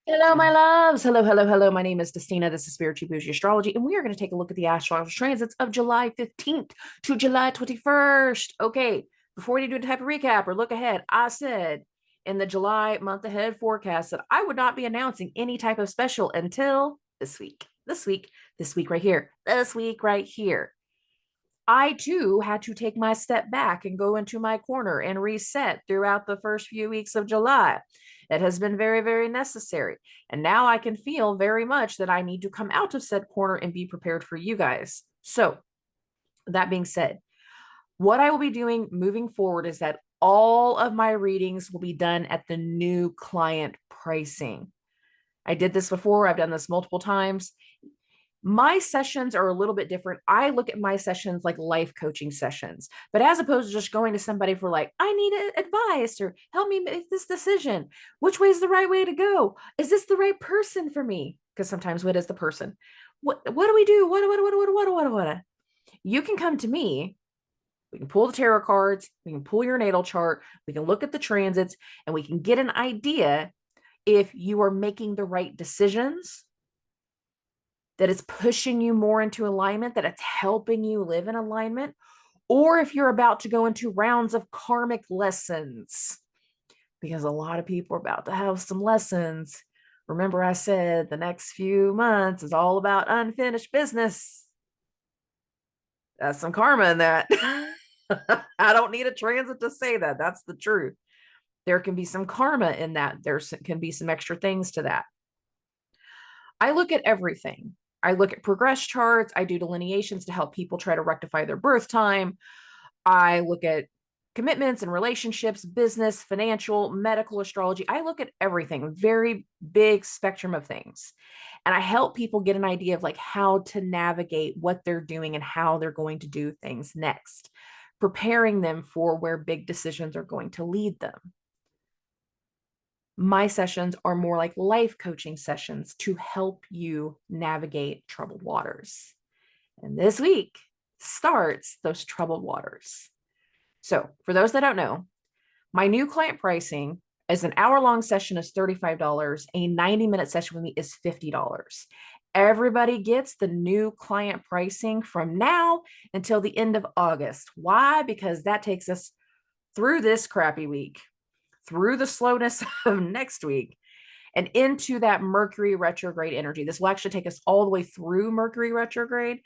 Hello, my loves. Hello, hello, hello. My name is Dustina. This is Spiritual Boujee Astrology, and we are going to take a look at the astrological transits of July 15th to July 21st. Okay, before we do a type of recap or look ahead, I said in the July month ahead forecast that I would not be announcing any type of special until this week. This week right here. This week right here. I too had to take my step back and go into my corner and reset throughout the first few weeks of July. It has been very, very necessary. And now I can feel very much that I need to come out of said corner and be prepared for you guys. So, that being said, what I will be doing moving forward is that all of my readings will be done at the new client pricing. I did this before, I've done this multiple times. My sessions are a little bit different. I look at my sessions like life coaching sessions, but as opposed to just going to somebody for like, I need advice or help me make this decision. Which way is the right way to go? Is this the right person for me? Because sometimes what is the person? What do we do? What? You can come to me. We can pull the tarot cards. We can pull your natal chart. We can look at the transits and we can get an idea if you are making the right decisions, that it's pushing you more into alignment, that it's helping you live in alignment, or if you're about to go into rounds of karmic lessons, because a lot of people are about to have some lessons. Remember, I said the next few months is all about unfinished business. That's some karma in that. I don't need a transit to say that. That's the truth. There can be some karma in that. There can be some extra things to that. I look at everything. I look at progress charts. I do delineations to help people try to rectify their birth time. I look at commitments and relationships, business, financial, medical astrology. I look at everything, very big spectrum of things. And I help people get an idea of like how to navigate what they're doing and how they're going to do things next, preparing them for where big decisions are going to lead them. My sessions are more like life coaching sessions to help you navigate troubled waters. And this week starts those troubled waters. So, for those that don't know, my new client pricing is an hour-long session is $35. A 90-minute session with me is $50. Everybody gets the new client pricing from now until the end of August. Why? Because that takes us through this crappy week, through the slowness of next week, and into that Mercury retrograde energy. This will actually take us all the way through Mercury retrograde.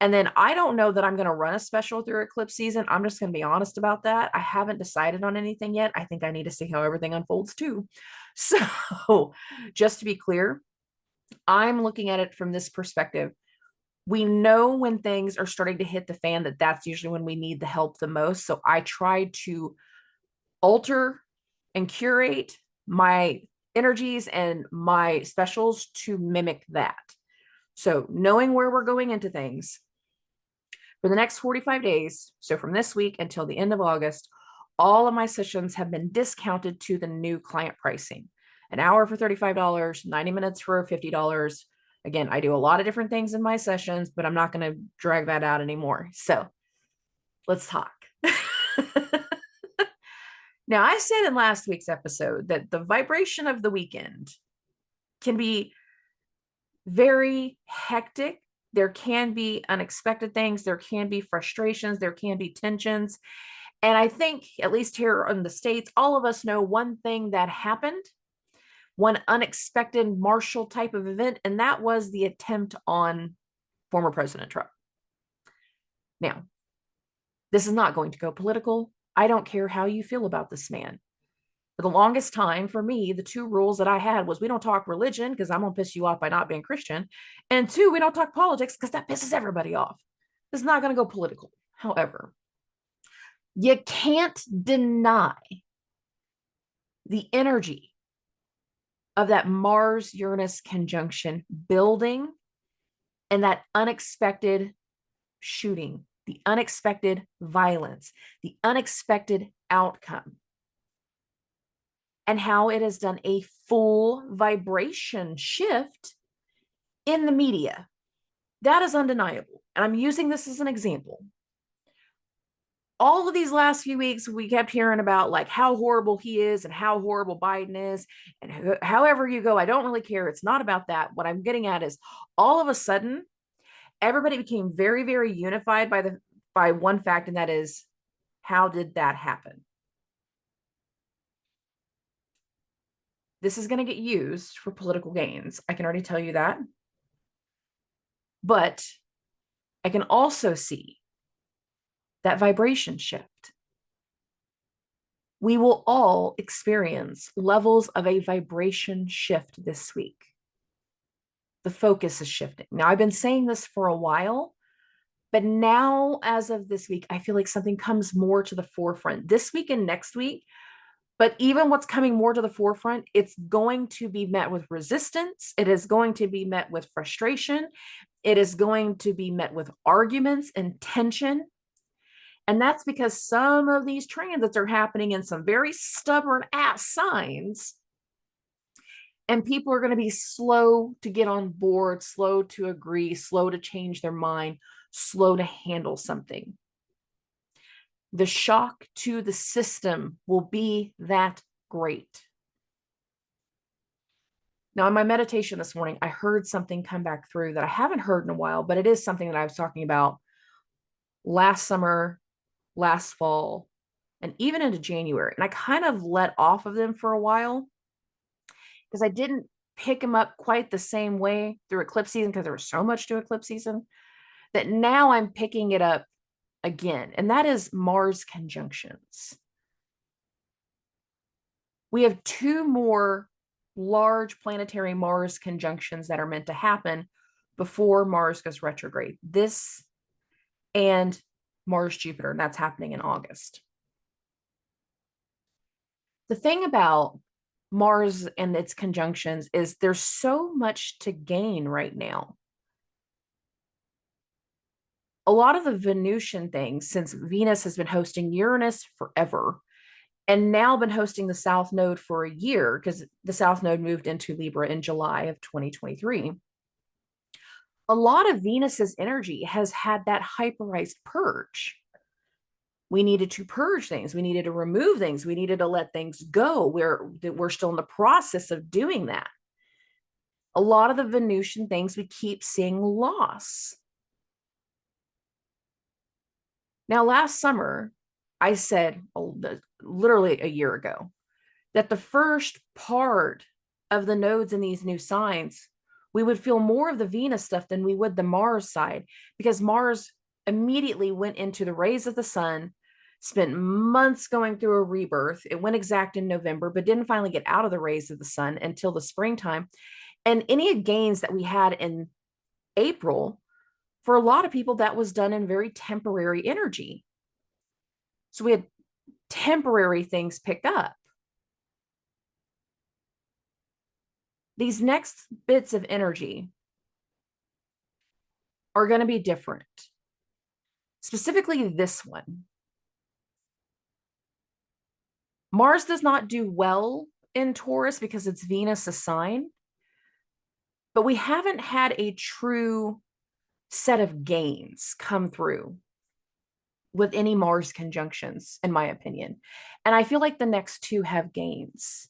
And then I don't know that I'm going to run a special through eclipse season. I'm just going to be honest about that. I haven't decided on anything yet. I think I need to see how everything unfolds too. So, just to be clear, I'm looking at it from this perspective. We know when things are starting to hit the fan that that's usually when we need the help the most. So, I try to alter and curate my energies and my specials to mimic that. So, knowing where we're going into things for the next 45 days, so from this week until the end of August, all of my sessions have been discounted to the new client pricing. An hour for $35, 90 minutes for $50. Again, I do a lot of different things in my sessions, but I'm not going to drag that out anymore. So, let's talk. Now, I said in last week's episode that the vibration of the weekend can be very hectic. There can be unexpected things. There can be frustrations. There can be tensions. And I think, at least here in the States, all of us know one thing that happened, one unexpected Marshall type of event, and that was the attempt on former President Trump. Now, this is not going to go political. I don't care how you feel about this man. For the longest time, for me, the two rules that I had was we don't talk religion because I'm going to piss you off by not being Christian. And two, we don't talk politics because that pisses everybody off. It's not going to go political. However, you can't deny the energy of that Mars Uranus conjunction building and that unexpected shooting, the unexpected violence, the unexpected outcome, and how it has done a full vibration shift in the media. That is undeniable. And I'm using this as an example. all of these last few weeks, we kept hearing about like how horrible he is and how horrible Biden is. And however you go, I don't really care. It's not about that. What I'm getting at is all of a sudden, everybody became very, very unified by one fact, and that is, how did that happen? This is going to get used for political gains. I can already tell you that. But I can also see that vibration shift. We will all experience levels of a vibration shift this week. The focus is shifting. Now, I've been saying this for a while, but now, as of this week, I feel like something comes more to the forefront this week and next week. But even what's coming more to the forefront, it's going to be met with resistance. It is going to be met with frustration. It is going to be met with arguments and tension. And that's because some of these transits are happening in some very stubborn ass signs. And people are going to be slow to get on board, slow to agree, slow to change their mind, slow to handle something. The shock to the system will be that great. Now, in my meditation this morning, I heard something come back through that I haven't heard in a while, but it is something that I was talking about last summer, last fall, and even into January. And I kind of let off of them for a while because I didn't pick them up quite the same way through eclipse season, because there was so much to eclipse season, that now I'm picking it up again. And that is Mars conjunctions. We have two more large planetary Mars conjunctions that are meant to happen before Mars goes retrograde. This and Mars Jupiter, and that's happening in August. The thing about Mars and its conjunctions is there's so much to gain right now. A lot of the Venusian things, since Venus has been hosting Uranus forever, and now been hosting the South Node for a year, because the South Node moved into Libra in July of 2023. A lot of Venus's energy has had that hyperized purge. We needed to purge things. We needed to remove things. We needed to let things go. We're still in the process of doing that. A lot of the Venusian things, we keep seeing loss. Now, last summer, I said, literally a year ago, that the first part of the nodes in these new signs, we would feel more of the Venus stuff than we would the Mars side, because Mars immediately went into the rays of the sun, spent months going through a rebirth. It went exact in November, but didn't finally get out of the rays of the sun until the springtime. And any gains that we had in April, for a lot of people, that was done in very temporary energy. So we had temporary things pick up. These next bits of energy are going to be different. Specifically, this one. Mars does not do well in Taurus because it's Venus sign, but we haven't had a true set of gains come through with any Mars conjunctions, in my opinion. And I feel like the next two have gains.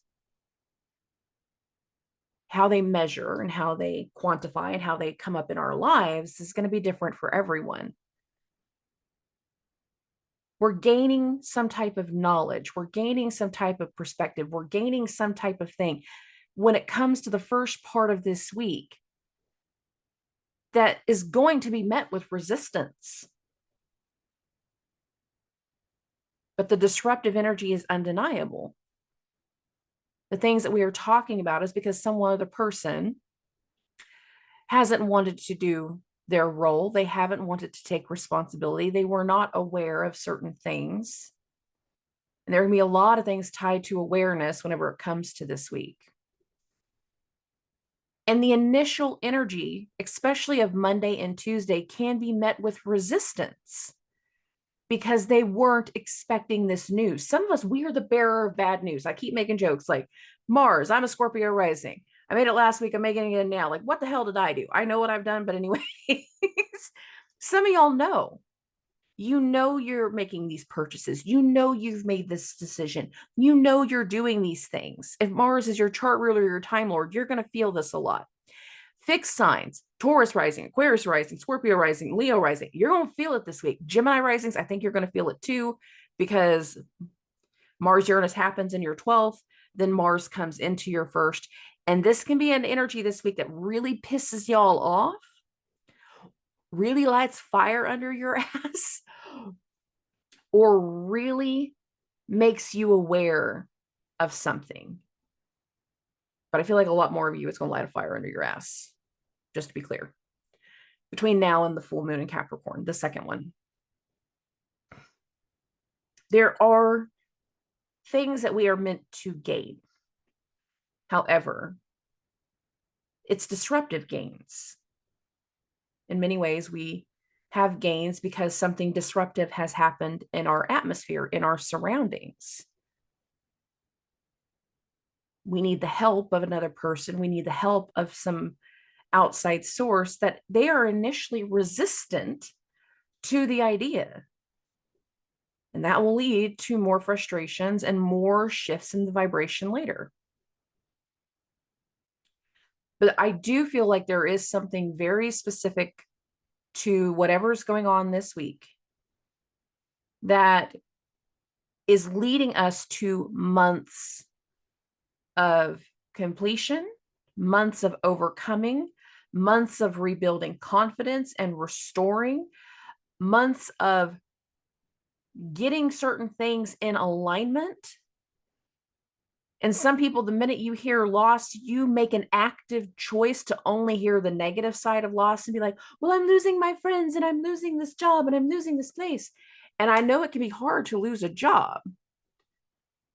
How they measure and how they quantify and how they come up in our lives is going to be different for everyone. We're gaining some type of knowledge. We're gaining some type of perspective. We're gaining some type of thing when it comes to the first part of this week that is going to be met with resistance. But the disruptive energy is undeniable. The things that we are talking about is because some other person hasn't wanted to do their role. They haven't wanted to take responsibility. They were not aware of certain things. And there are going to be a lot of things tied to awareness whenever it comes to this week. And the initial energy, especially of Monday and Tuesday, can be met with resistance because they weren't expecting this news. Some of us, we are the bearer of bad news. I keep making jokes like, Mars, I'm a Scorpio rising. I made it last week. I'm making it now. Like, what the hell did I do? I know what I've done, but anyway, some of y'all know. You know you're making these purchases. You know you've made this decision. You know you're doing these things. If Mars is your chart ruler, your time lord, you're going to feel this a lot. Fixed signs, Taurus rising, Aquarius rising, Scorpio rising, Leo rising. You're going to feel it this week. Gemini risings, I think you're going to feel it too, because Mars Uranus happens in your 12th, then Mars comes into your first. And this can be an energy this week that really pisses y'all off, really lights fire under your ass, or really makes you aware of something. But I feel like a lot more of you, it's going to light a fire under your ass, just to be clear. Between now and the full moon in Capricorn, the second one. There are things that we are meant to gain. However, it's disruptive gains. In many ways, we have gains because something disruptive has happened in our atmosphere, in our surroundings. We need the help of another person. We need the help of some outside source that they are initially resistant to the idea. And that will lead to more frustrations and more shifts in the vibration later. But I do feel like there is something very specific to whatever's going on this week that is leading us to months of completion, months of overcoming, months of rebuilding confidence and restoring, months of getting certain things in alignment. And some people, the minute you hear loss, you make an active choice to only hear the negative side of loss and be like, well, I'm losing my friends and I'm losing this job and I'm losing this place. And I know it can be hard to lose a job.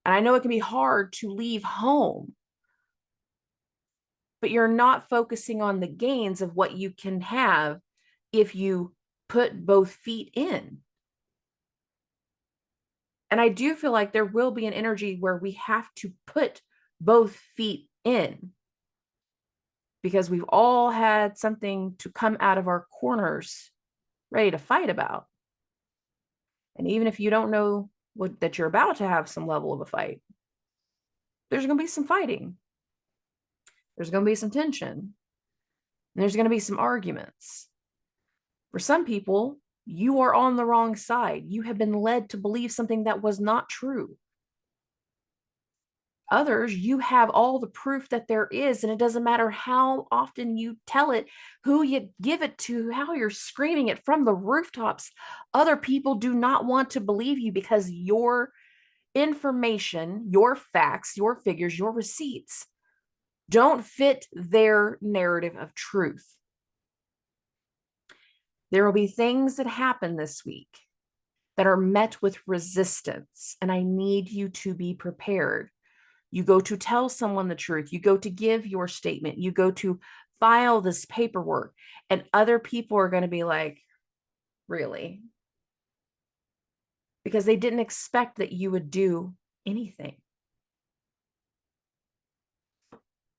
And I know it can be hard to leave home. But you're not focusing on the gains of what you can have if you put both feet in. And I do feel like there will be an energy where we have to put both feet in, because we've all had something to come out of our corners ready to fight about. And even if you don't know that you're about to have some level of a fight, there's going to be some fighting. There's going to be some tension. And there's going to be some arguments. For some people, you are on the wrong side. You have been led to believe something that was not true. Others, you have all the proof that there is, and it doesn't matter how often you tell it, who you give it to, how you're screaming it from the rooftops. Other people do not want to believe you because your information, your facts, your figures, your receipts don't fit their narrative of truth. There will be things that happen this week that are met with resistance, and I need you to be prepared. You go to tell someone the truth. You go to give your statement. You go to file this paperwork, and other people are going to be like, really? Because they didn't expect that you would do anything.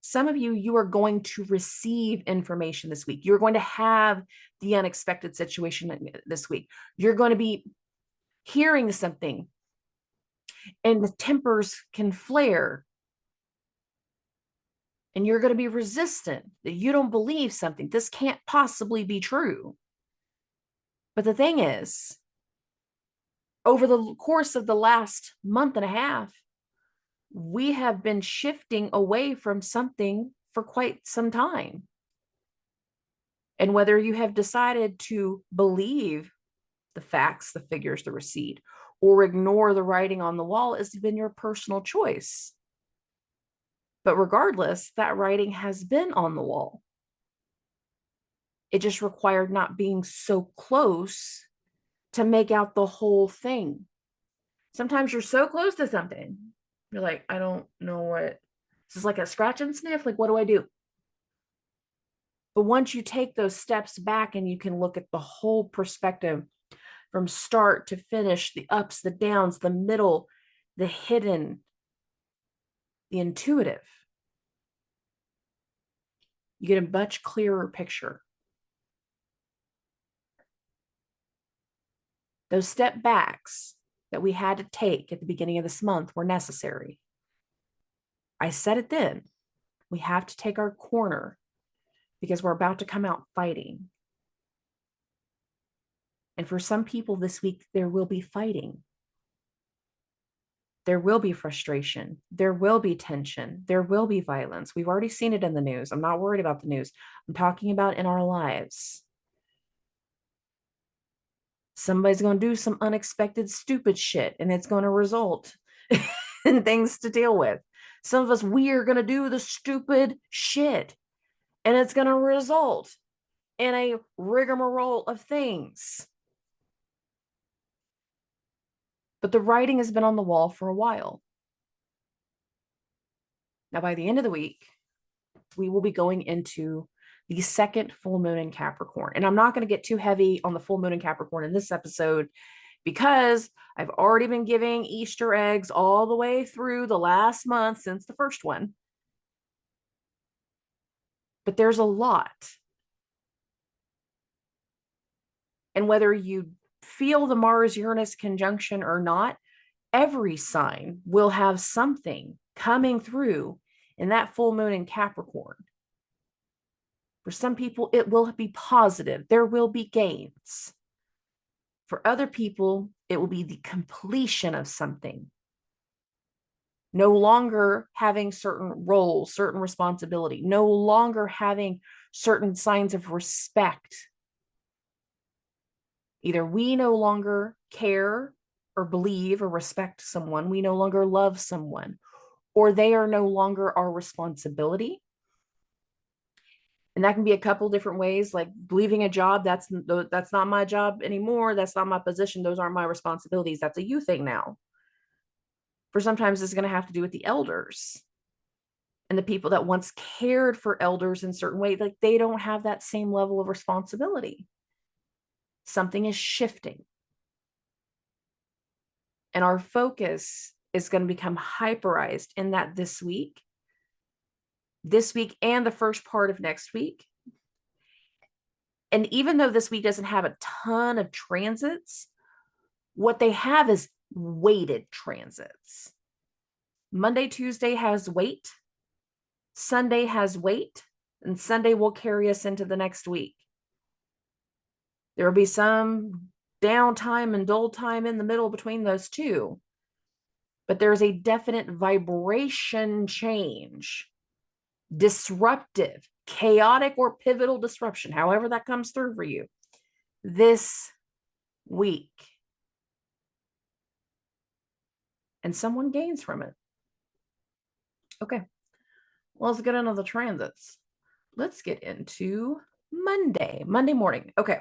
Some of you, you are going to receive information this week. You're going to have the unexpected situation this week. You're going to be hearing something, and the tempers can flare. And you're going to be resistant that you don't believe something. This can't possibly be true. But the thing is, over the course of the last month and a half, we have been shifting away from something for quite some time. And whether you have decided to believe the facts, the figures, the receipt, or ignore the writing on the wall has been your personal choice. But regardless, that writing has been on the wall. It just required not being so close to make out the whole thing. Sometimes you're so close to something, you're like, I don't know what, this is like a scratch and sniff. Like, what do I do? But once you take those steps back and you can look at the whole perspective from start to finish, the ups, the downs, the middle, the hidden, the intuitive, you get a much clearer picture. Those step backs that we had to take at the beginning of this month were necessary. I said it then. We have to take our corner because we're about to come out fighting. And for some people this week, there will be fighting. There will be frustration. There will be tension. There will be violence. We've already seen it in the news. I'm not worried about the news. I'm talking about in our lives. Somebody's going to do some unexpected, stupid shit, and it's going to result in things to deal with. Some of us, we are going to do the stupid shit, and it's going to result in a rigmarole of things. But the writing has been on the wall for a while. Now, by the end of the week, we will be going into the second full moon in Capricorn. And I'm not going to get too heavy on the full moon in Capricorn in this episode because I've already been giving Easter eggs all the way through the last month since the first one. But there's a lot. And whether you feel the Mars-Uranus conjunction or not, every sign will have something coming through in that full moon in Capricorn. For some people, it will be positive. There will be gains. For other people, it will be the completion of something. No longer having certain roles, certain responsibility, no longer having certain signs of respect. Either we no longer care or believe or respect someone, we no longer love someone, or they are no longer our responsibility. And that can be a couple different ways, like leaving a job. That's not my job anymore. That's not my position. Those aren't my responsibilities. That's a you thing now. For sometimes it's going to have to do with the elders and the people that once cared for elders in certain ways. Like they don't have that same level of responsibility. Something is shifting. And our focus is going to become hyperized in that this week and the first part of next week. And even though this week doesn't have a ton of transits, what they have is weighted transits. Monday, Tuesday has weight. Sunday has weight. And Sunday will carry us into the next week. There will be some downtime and dull time in the middle between those two. But there's a definite vibration change. Disruptive, chaotic, or pivotal disruption, however that comes through for you this week. And someone gains from it. Okay, well, let's get into the transits. Let's get into Monday morning. Okay,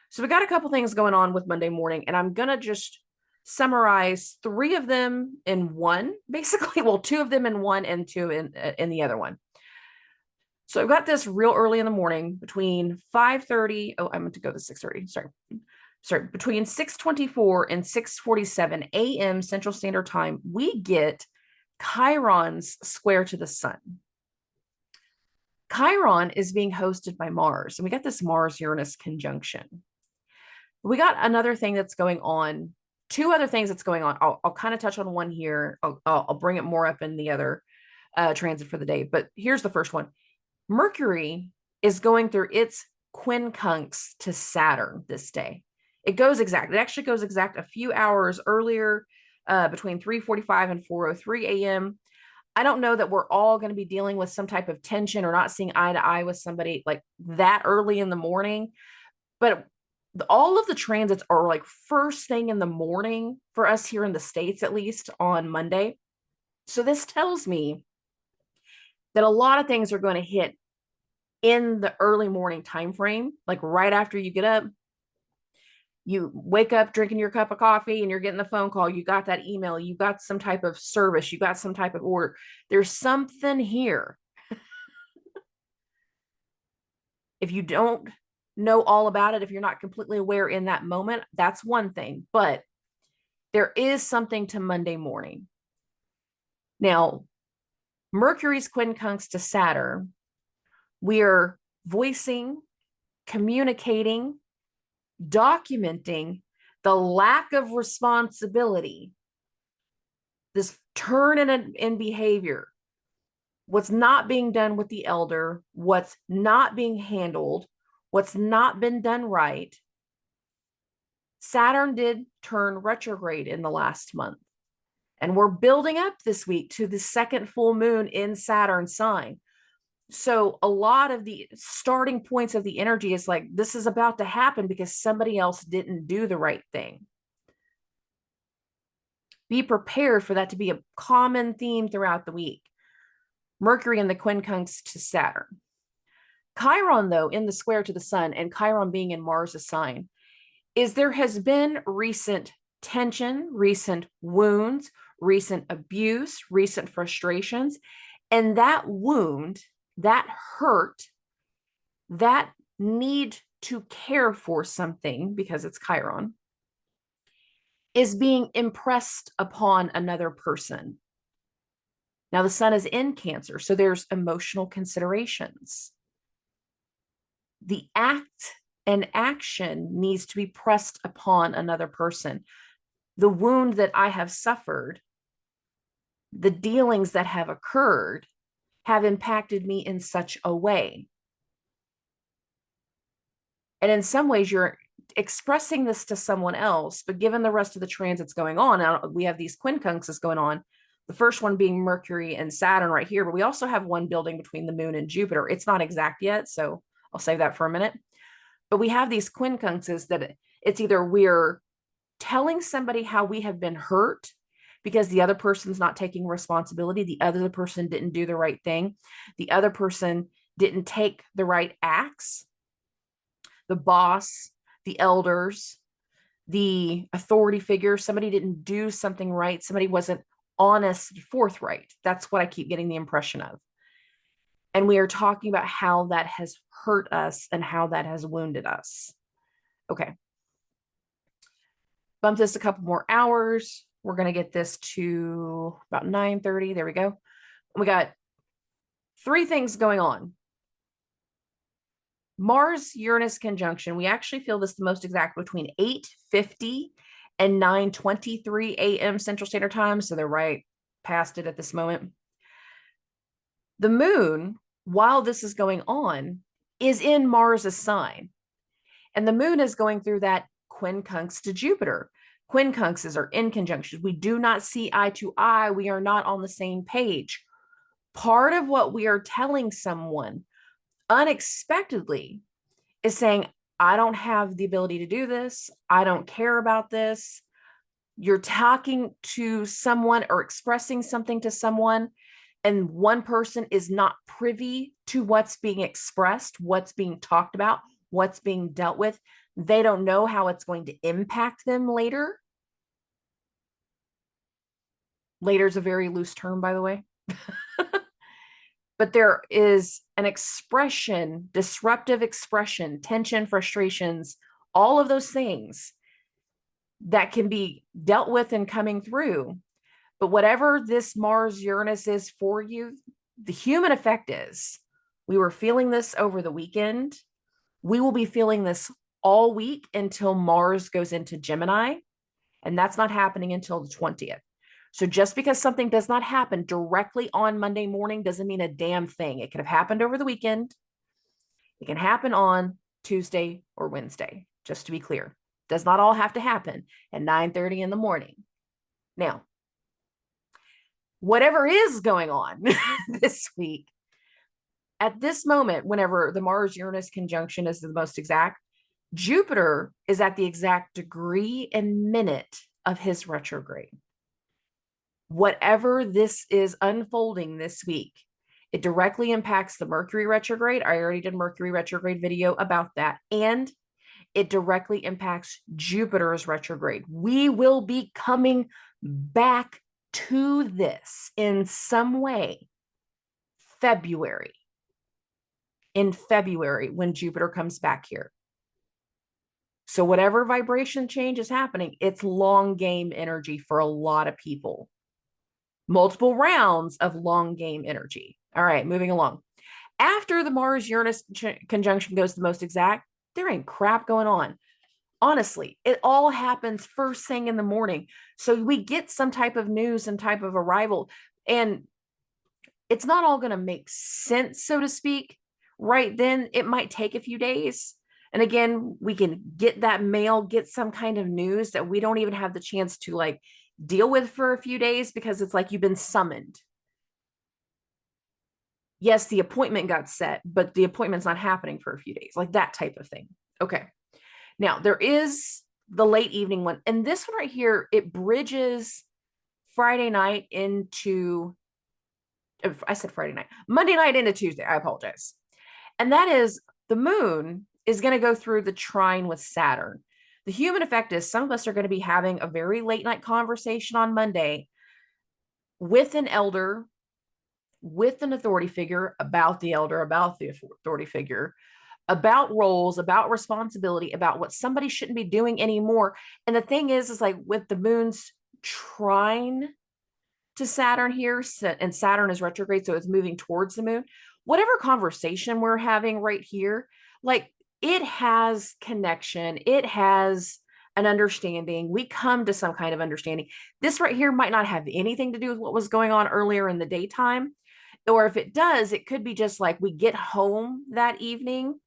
so we got a couple things going on with Monday morning, and I'm going to just summarize 3 of them in one, basically. Well, 2 of them in one and 2 in the other one. So I've got this real early in the morning between 5:30. Oh, I meant to go to 6:30. Sorry. Between 6:24 and 6:47 a.m. Central Standard Time, we get Chiron's square to the sun. Chiron is being hosted by Mars, and we got this Mars-Uranus conjunction. We got another thing that's going on. 2 other things that's going on. I'll kind of touch on one here. I'll bring it more up in the other transit for the day. But here's the first one. Mercury is going through its quincunx to Saturn this day. It actually goes exact a few hours earlier, between 3:45 and 4:03 a.m. I don't know that we're all going to be dealing with some type of tension or not seeing eye to eye with somebody like that early in the morning, but all of the transits are like first thing in the morning for us here in the States, at least on Monday. So this tells me that a lot of things are going to hit in the early morning time frame, like right after you get up. You wake up drinking your cup of coffee and you're getting the phone call, you got that email, you got some type of service, you got some type of order. There's something here. If you don't know all about it, if you're not completely aware in that moment, that's one thing, but there is something to Monday morning. Now, Mercury's quincunx to Saturn, we are voicing, communicating, documenting The lack of responsibility, this turn in behavior, what's not being done with the elder, what's not being handled, what's not been done right. Saturn did turn retrograde in the last month. And we're building up this week to the second full moon in Saturn's sign. So a lot of the starting points of the energy is like, this is about to happen because somebody else didn't do the right thing. Be prepared for that to be a common theme throughout the week. Mercury in the quincunx to Saturn. Chiron, though, in the square to the sun, and Chiron being in Mars' sign, is there has been recent tension, recent wounds, recent abuse, recent frustrations, and that wound, that hurt, that need to care for something, because it's Chiron, is being impressed upon another person. Now, the sun is in Cancer, so there's emotional considerations. The act and action needs to be pressed upon another person. The wound that I have suffered, the dealings that have occurred, have impacted me in such a way. And in some ways, you're expressing this to someone else, but given the rest of the transits going on, now we have these quincunxes going on, the first one being Mercury and Saturn right here, but we also have one building between the moon and Jupiter. It's not exact yet, so I'll save that for a minute. But we have these quincunxes that it's either we're telling somebody how we have been hurt because the other person's not taking responsibility, the other person didn't do the right thing, the other person didn't take the right acts, the boss, the elders, the authority figure, somebody didn't do something right, somebody wasn't honest, forthright. That's what I keep getting the impression of. And we are talking about how that has hurt us and how that has wounded us. Okay. Bump this a couple more hours. We're going to get this to about 9:30. There we go. We got 3 things going on. Mars-Uranus conjunction. We actually feel this the most exact between 8:50 and 9:23 a.m. Central Standard Time. So they're right past it at this moment. The moon, while this is going on, is in Mars' sign. And the moon is going through that quincunx to Jupiter. Quincunxes are in conjunctions. We do not see eye to eye. We are not on the same page. Part of what we are telling someone unexpectedly is saying, I don't have the ability to do this. I don't care about this. You're talking to someone or expressing something to someone, and one person is not privy to what's being expressed, what's being talked about, what's being dealt with. They don't know how it's going to impact them later. Later is a very loose term, by the way. But there is an expression, disruptive expression, tension, frustrations, all of those things that can be dealt with and coming through. But whatever this Mars-Uranus is for you, the human effect is, we were feeling this over the weekend. We will be feeling this all week until Mars goes into Gemini, and that's not happening until the 20th. So just because something does not happen directly on Monday morning doesn't mean a damn thing. It could have happened over the weekend. It can happen on Tuesday or Wednesday, just to be clear. Does not all have to happen at 9:30 in the morning. Now, whatever is going on this week, at this moment, whenever the Mars-Uranus conjunction is the most exact, Jupiter is at the exact degree and minute of his retrograde. Whatever this is unfolding this week, it directly impacts the Mercury retrograde. I already did Mercury retrograde video about that. And it directly impacts Jupiter's retrograde. We will be coming back to this in some way in February when Jupiter comes back here. So whatever vibration change is happening, it's long game energy for a lot of people. Multiple rounds of long game energy. All right, moving along. After the Mars-Uranus conjunction goes the most exact, there ain't crap going on. Honestly, it all happens first thing in the morning. So we get some type of news and type of arrival, and it's not all going to make sense, so to speak, right then. It might take a few days. And again, we can get that mail, get some kind of news that we don't even have the chance to like deal with for a few days, because it's like you've been summoned. Yes, the appointment got set, but the appointment's not happening for a few days, like that type of thing. Okay. Now, there is the late evening one. And this one right here, it bridges Friday night into, I said Friday night, Monday night into Tuesday. I apologize. And that is the moon is going to go through the trine with Saturn. The human effect is some of us are going to be having a very late night conversation on Monday with an elder, with an authority figure, about the elder, about the authority figure, about roles, about responsibility, about what somebody shouldn't be doing anymore. And the thing is like with the moon's trine to Saturn here, and Saturn is retrograde, so it's moving towards the moon. Whatever conversation we're having right here, like it has connection, it has an understanding. We come to some kind of understanding. This right here might not have anything to do with what was going on earlier in the daytime. Or if it does, it could be just like we get home that evening,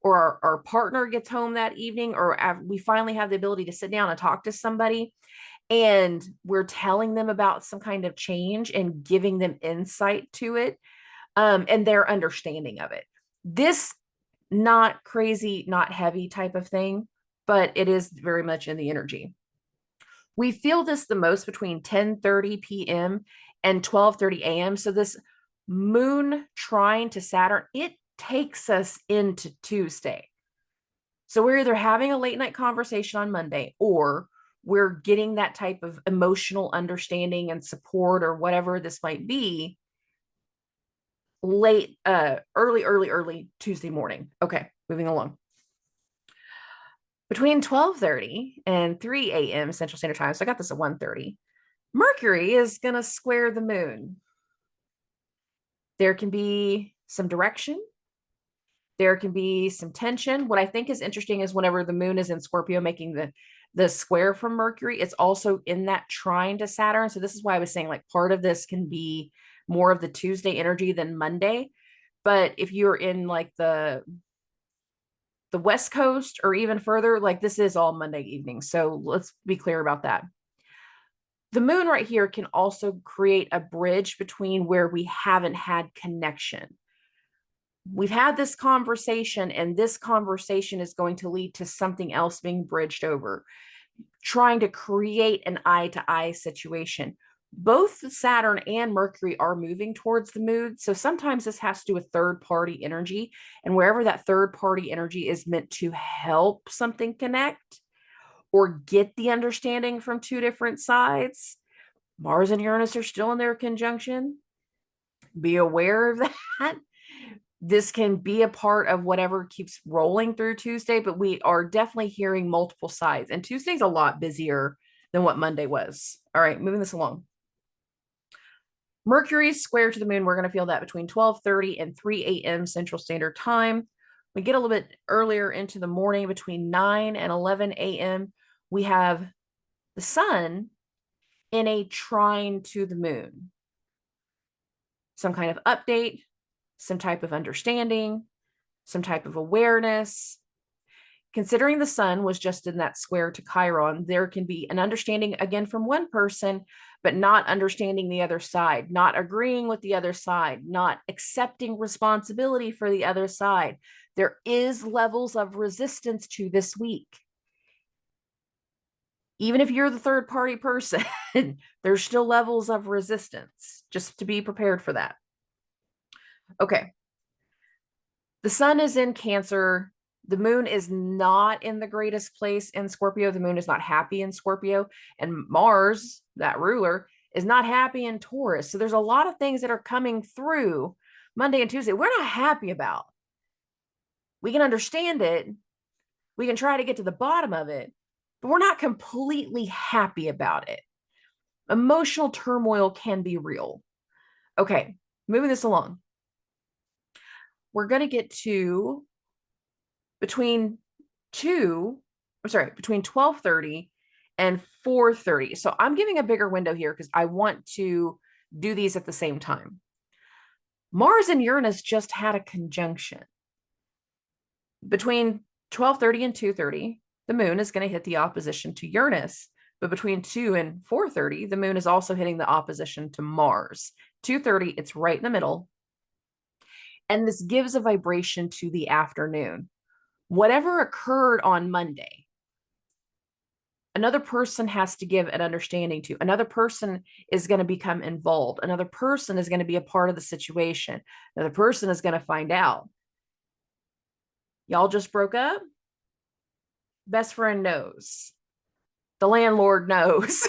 or our partner gets home that evening, or we finally have the ability to sit down and talk to somebody, and we're telling them about some kind of change and giving them insight to it, and their understanding of it. This not crazy, not heavy type of thing, but it is very much in the energy. We feel this the most between 10:30 p.m. and 12:30 a.m. So this moon trine to Saturn, it takes us into Tuesday. So we're either having a late night conversation on Monday, or we're getting that type of emotional understanding and support, or whatever this might be, late, early Tuesday morning. Okay, moving along. Between 12:30 and 3 a.m. Central Standard Time, so I got this at 1:30, Mercury is going to square the moon. There can be some direction. There can be some tension. What I think is interesting is whenever the moon is in Scorpio making the square from Mercury, it's also in that trine to Saturn. So this is why I was saying like part of this can be more of the Tuesday energy than Monday. But if you're in like the West Coast or even further, like this is all Monday evening. So let's be clear about that. The moon right here can also create a bridge between where we haven't had connection. We've had this conversation, and this conversation is going to lead to something else being bridged over, trying to create an eye-to-eye situation. Both Saturn and Mercury are moving towards the moon. So sometimes this has to do with third-party energy. And wherever that third-party energy is meant to help something connect or get the understanding from two different sides, Mars and Uranus are still in their conjunction. Be aware of that. This can be a part of whatever keeps rolling through Tuesday, but we are definitely hearing multiple sides. And Tuesday's a lot busier than what Monday was. All right, moving this along. Mercury square to the moon, we're going to feel that between 12:30 and 3 a.m. Central Standard Time. We get a little bit earlier into the morning, between 9 and 11 a.m. We have the sun in a trine to the moon. Some kind of update, some type of understanding, some type of awareness. Considering the sun was just in that square to Chiron, there can be an understanding again from one person, but not understanding the other side, not agreeing with the other side, not accepting responsibility for the other side. There is levels of resistance to this week. Even if you're the third party person, there's still levels of resistance, just to be prepared for that. Okay. The sun is in Cancer. The moon is not in the greatest place in Scorpio. The moon is not happy in Scorpio. And Mars, that ruler, is not happy in Taurus. So there's a lot of things that are coming through Monday and Tuesday we're not happy about. We can understand it. We can try to get to the bottom of it, but we're not completely happy about it. Emotional turmoil can be real. Okay, moving this along. We're going to get to between 2 I'm sorry, between 12:30 and 4:30. So I'm giving a bigger window here because I want to do these at the same time. Mars and Uranus just had a conjunction. Between 12:30 and 2:30, the moon is going to hit the opposition to Uranus. But between 2 and 4:30, the moon is also hitting the opposition to Mars. 2:30, it's right in the middle. And this gives a vibration to the afternoon. Whatever occurred on Monday, another person has to give an understanding to. Another person is going to become involved. Another person is going to be a part of the situation. Another person is going to find out. Y'all just broke up? Best friend knows. The landlord knows.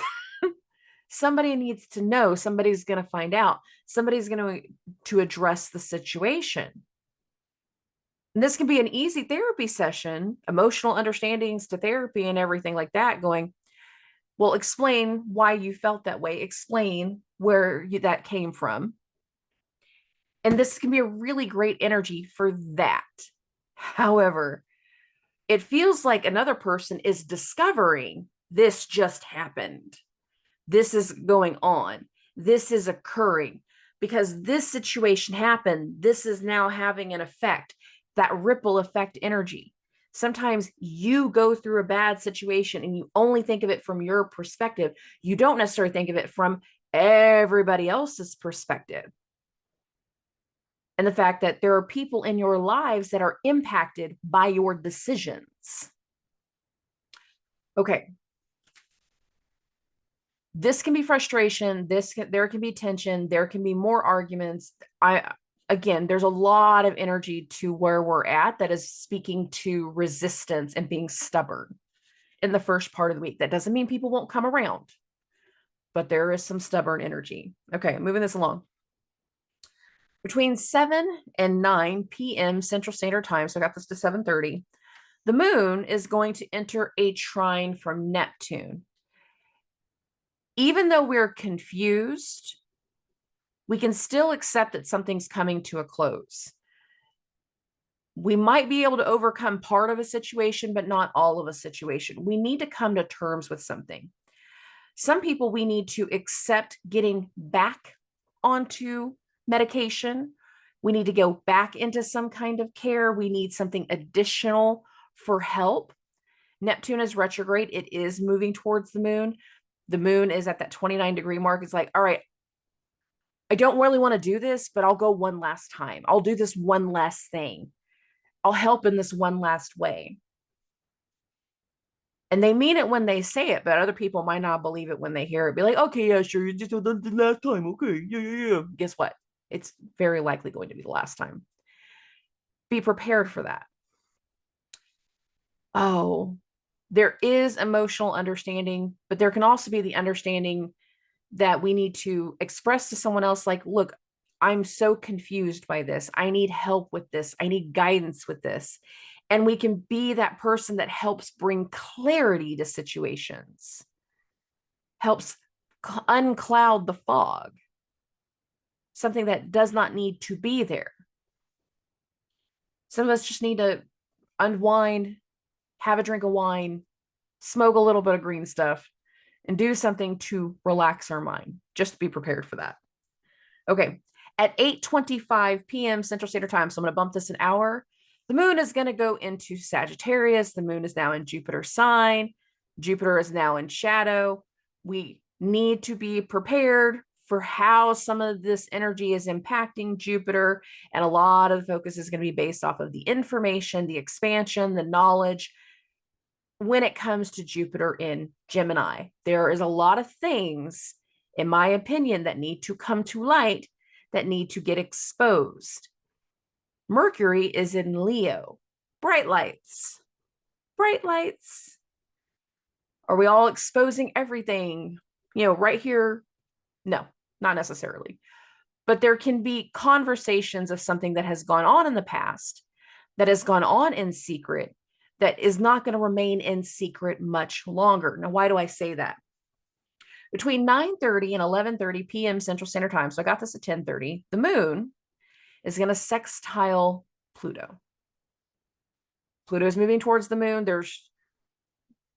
Somebody needs to know. Somebody's going to find out. Somebody's going to address the situation. And this can be an easy therapy session, emotional understandings to therapy and everything like that, going, well, explain why you felt that way. Explain where that came from. And this can be a really great energy for that. However, it feels like another person is discovering this just happened. This is going on. This is occurring because this situation happened. This is now having an effect, that ripple effect energy. Sometimes you go through a bad situation and you only think of it from your perspective. You don't necessarily think of it from everybody else's perspective. And the fact that there are people in your lives that are impacted by your decisions. Okay. This can be frustration. There can be tension. There can be more arguments. Again, there's a lot of energy to where we're at that is speaking to resistance and being stubborn in the first part of the week. That doesn't mean people won't come around, but there is some stubborn energy. Okay, moving this along. Between 7 and 9 p.m. Central Standard Time, so I got this to 7:30, the moon is going to enter a trine from Neptune. Even though we're confused, we can still accept that something's coming to a close. We might be able to overcome part of a situation, but not all of a situation. We need to come to terms with something. Some people, we need to accept getting back onto medication. We need to go back into some kind of care. We need something additional for help. Neptune is retrograde. It is moving towards the moon. The moon is at that 29-degree mark. It's like, all right, I don't really want to do this, but I'll go one last time. I'll do this one last thing. I'll help in this one last way. And they mean it when they say it, but other people might not believe it when they hear it. Be like, okay, yeah, sure, you just did the last time. Okay, yeah. Guess what? It's very likely going to be the last time. Be prepared for that. Oh, there is emotional understanding, but there can also be the understanding that we need to express to someone else, like, look, I'm so confused by this. I need help with this. I need guidance with this. And we can be that person that helps bring clarity to situations, helps uncloud the fog, something that does not need to be there. Some of us just need to unwind, have a drink of wine, smoke a little bit of green stuff, and do something to relax our mind. Just be prepared for that. Okay, at 8:25 p.m. Central Standard Time, so I'm going to bump this an hour, the moon is going to go into Sagittarius. The moon is now in Jupiter's sign. Jupiter is now in shadow. We need to be prepared for how some of this energy is impacting Jupiter. And a lot of the focus is going to be based off of the information, the expansion, the knowledge. When it comes to Jupiter in Gemini, there is a lot of things, in my opinion, that need to come to light, that need to get exposed. Mercury is in Leo. Bright lights. Bright lights. Are we all exposing everything, right here? No, not necessarily. But there can be conversations of something that has gone on in the past, that has gone on in secret, that is not going to remain in secret much longer. Now, why do I say that? Between 9:30 and 11:30 p.m. Central Standard Time, so I got this at 10:30, the moon is going to sextile Pluto. Pluto is moving towards the moon. There's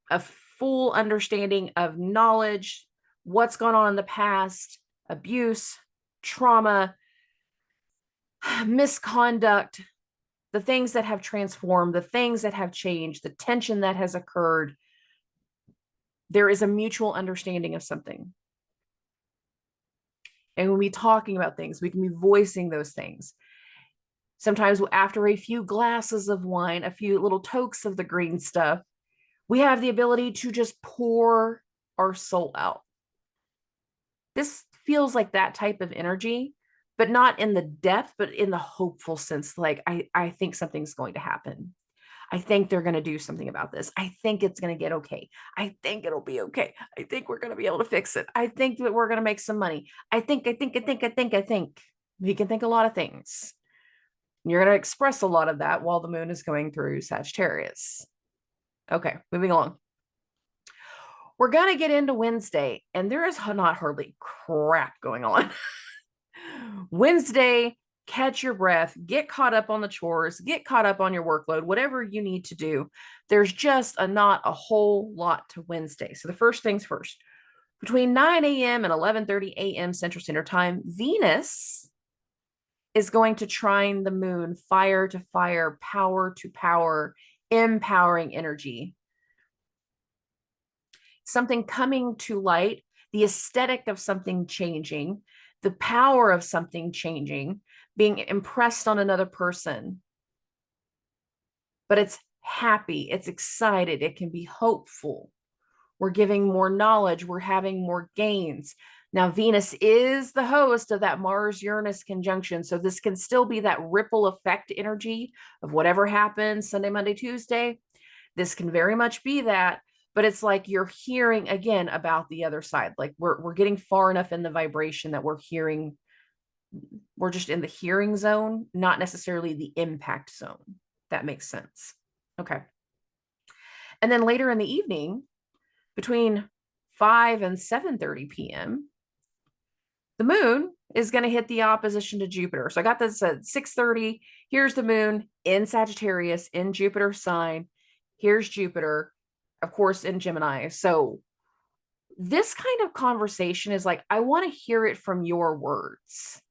a full understanding of knowledge, what's gone on in the past, abuse, trauma, misconduct, the things that have transformed, the things that have changed, the tension that has occurred. There is a mutual understanding of something. And when we're talking about things, we can be voicing those things. Sometimes after a few glasses of wine, a few little tokes of the green stuff, we have the ability to just pour our soul out. This feels like that type of energy, but not in the depth, but in the hopeful sense. Like, I think something's going to happen. I think they're going to do something about this. I think it's going to get okay. I think it'll be okay. I think we're going to be able to fix it. I think that we're going to make some money. I think. We can think a lot of things. You're going to express a lot of that while the moon is going through Sagittarius. Okay, moving along. We're going to get into Wednesday, and there is not hardly crap going on. Wednesday, catch your breath, get caught up on the chores, get caught up on your workload, whatever you need to do. There's just not a whole lot to Wednesday. So the first things first, between 9 a.m. and 11:30 a.m. Central Standard Time, Venus is going to trine the moon, fire to fire, power to power, empowering energy. Something coming to light, the aesthetic of something changing, the power of something changing, being impressed on another person. But it's happy, it's excited, it can be hopeful. We're giving more knowledge, we're having more gains. Now, Venus is the host of that Mars-Uranus conjunction, so this can still be that ripple effect energy of whatever happens Sunday, Monday, Tuesday. This can very much be that, but it's like you're hearing again about the other side. Like we're getting far enough in the vibration that we're hearing, we're just in the hearing zone, not necessarily the impact zone. That makes sense. Okay. And then later in the evening, between 5 and 7:30 p.m., the moon is going to hit the opposition to Jupiter. So I got this at 6:30. Here's the moon in Sagittarius, in Jupiter's sign. Here's Jupiter, of course, in Gemini. So this kind of conversation is like, I want to hear it from your words.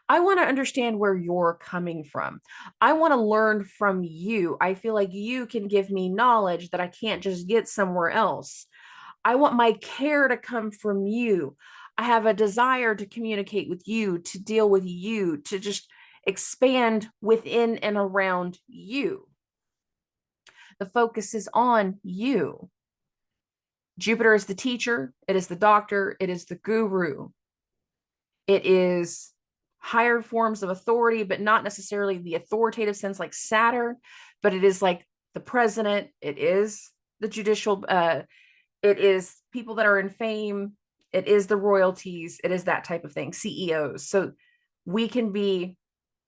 I want to understand where you're coming from. I want to learn from you. I feel like you can give me knowledge that I can't just get somewhere else. I want my care to come from you. I have a desire to communicate with you, to deal with you, to just expand within and around you. The focus is on you. Jupiter is the teacher, it is the doctor, it is the guru. It is higher forms of authority, but not necessarily the authoritative sense like Saturn, but it is like the president, it is the judicial, it is people that are in fame, it is the royalties, it is that type of thing, CEOs. So we can be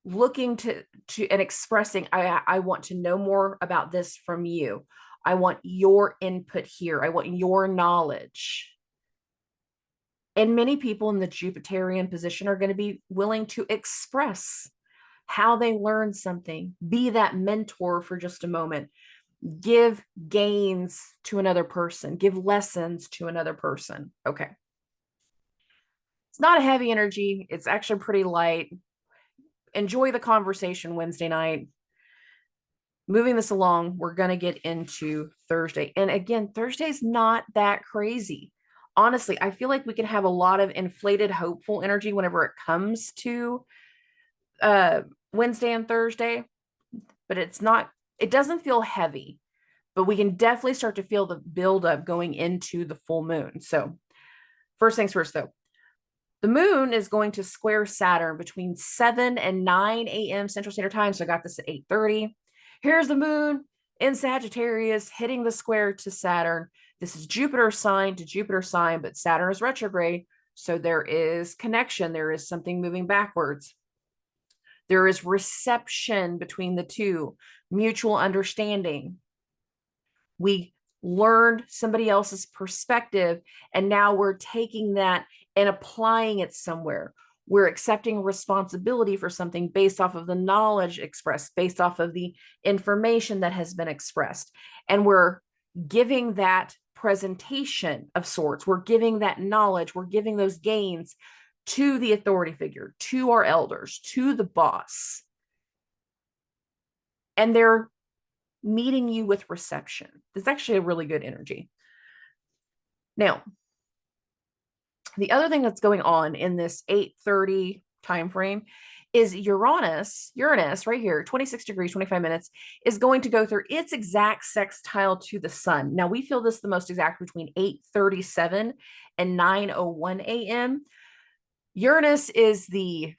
looking to and expressing, I want to know more about this from you. I want your input here. I want your knowledge. And many people in the Jupiterian position are going to be willing to express how they learned something, be that mentor for just a moment, give gains to another person, give lessons to another person. Okay. It's not a heavy energy. It's actually pretty light. Enjoy the conversation Wednesday night. Moving this along, we're going to get into Thursday. And again, Thursday's not that crazy. Honestly, I feel like we can have a lot of inflated, hopeful energy whenever it comes to Wednesday and Thursday, but it's not, it doesn't feel heavy, but we can definitely start to feel the buildup going into the full moon. So first things first, though, the moon is going to square Saturn between 7 and 9 a.m. Central Standard Time. So I got this at 8:30. Here's the moon in Sagittarius hitting the square to Saturn. This is Jupiter sign to Jupiter sign, but Saturn is retrograde. So there is connection. There is something moving backwards. There is reception between the two, mutual understanding. We learned somebody else's perspective, and now we're taking that and applying it somewhere. We're accepting responsibility for something based off of the knowledge expressed, based off of the information that has been expressed. And we're giving that presentation of sorts. We're giving that knowledge. We're giving those gains to the authority figure, to our elders, to the boss. And they're meeting you with reception. It's actually a really good energy. Now, the other thing that's going on in this 8:30 time frame is Uranus right here, 26 degrees, 25 minutes, is going to go through its exact sextile to the sun. Now, we feel this the most exact between 8:37 and 9:01 a.m. Uranus is the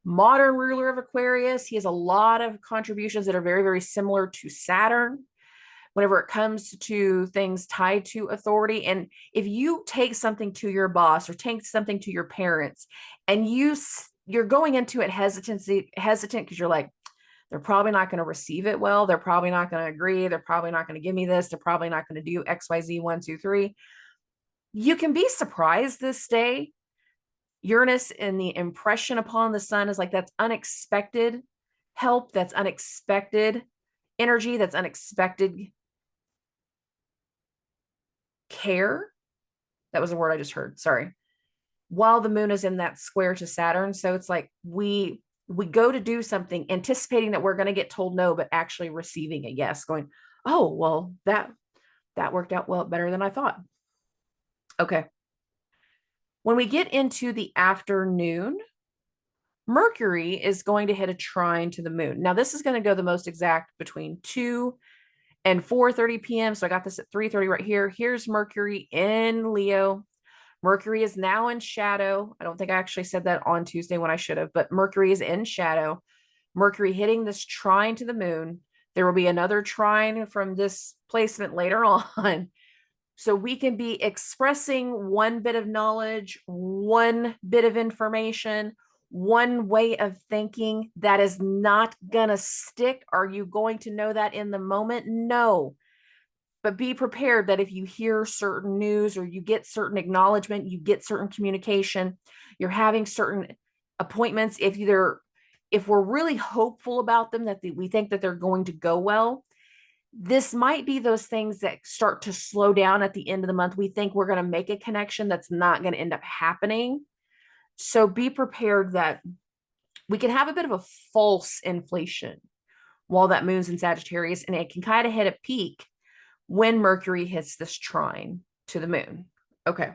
modern ruler of Aquarius. He has a lot of contributions that are very, very similar to Saturn whenever it comes to things tied to authority. And if you take something to your boss or take something to your parents and you're going into it hesitant because you're like, they're probably not going to receive it well. They're probably not going to agree. They're probably not going to give me this. They're probably not going to do XYZ 1, 2, 3. You can be surprised this day. Uranus and the impression upon the sun is like, that's unexpected help. That's unexpected energy. That's unexpected care. That was a word I just heard. Sorry. While the moon is in that square to Saturn. So it's like we go to do something anticipating that we're going to get told no, but actually receiving a yes, going, oh, well, that worked out well, better than I thought. Okay. When we get into the afternoon, Mercury is going to hit a trine to the moon. Now, this is going to go the most exact between 2 and 4:30 p.m. So I got this at 3:30 right here. Here's Mercury in Leo. Mercury is now in shadow. I don't think I actually said that on Tuesday when I should have, but Mercury is in shadow. Mercury hitting this trine to the moon. There will be another trine from this placement later on. So we can be expressing one bit of knowledge, one bit of information, one way of thinking that is not going to stick. Are you going to know that in the moment? No. But be prepared that if you hear certain news or you get certain acknowledgement, you get certain communication, you're having certain appointments, if we're really hopeful about them, that we think that they're going to go well, this might be those things that start to slow down at the end of the month. We think we're going to make a connection that's not going to end up happening. So be prepared that we can have a bit of a false inflation while that moon's in Sagittarius, and it can kind of hit a peak when Mercury hits this trine to the moon. Okay.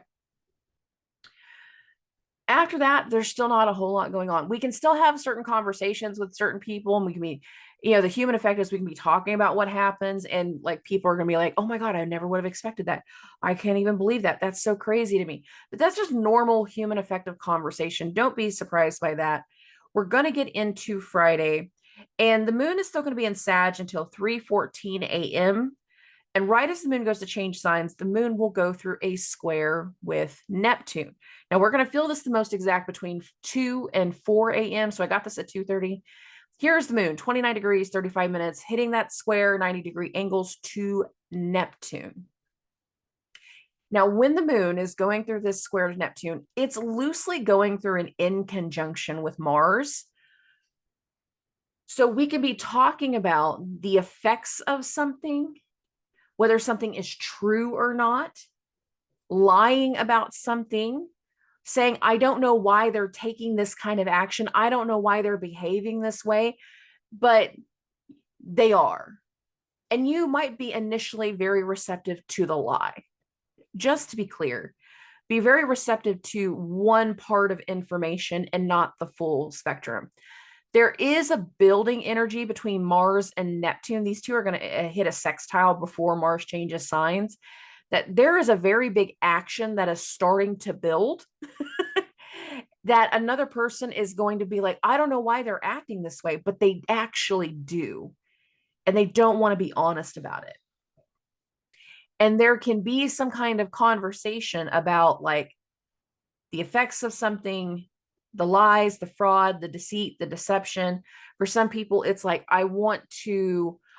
After that, there's still not a whole lot going on. We can still have certain conversations with certain people, and we can be, the human effect is we can be talking about what happens, and like people are going to be like, oh my God, I never would have expected that. I can't even believe that. That's so crazy to me. But that's just normal human effective conversation. Don't be surprised by that. We're going to get into Friday, and the moon is still going to be in Sag until 3:14 a.m. And right as the moon goes to change signs, the moon will go through a square with Neptune. Now we're going to feel this the most exact between 2 and 4 a.m. So I got this at 2:30. Here's the moon, 29 degrees, 35 minutes, hitting that square 90-degree angles to Neptune. Now, when the moon is going through this square to Neptune, it's loosely going through an in conjunction with Mars. So we can be talking about the effects of something, whether something is true or not, lying about something, saying, I don't know why they're taking this kind of action. I don't know why they're behaving this way, but they are. And you might be initially very receptive to the lie. Just to be clear, be very receptive to one part of information and not the full spectrum. There is a building energy between Mars and Neptune. These two are going to hit a sextile before Mars changes signs. That there is a very big action that is starting to build that another person is going to be like, I don't know why they're acting this way, but they actually do. And they don't want to be honest about it. And there can be some kind of conversation about like the effects of something, the lies, the fraud, the deceit, the deception. For some people, it's like,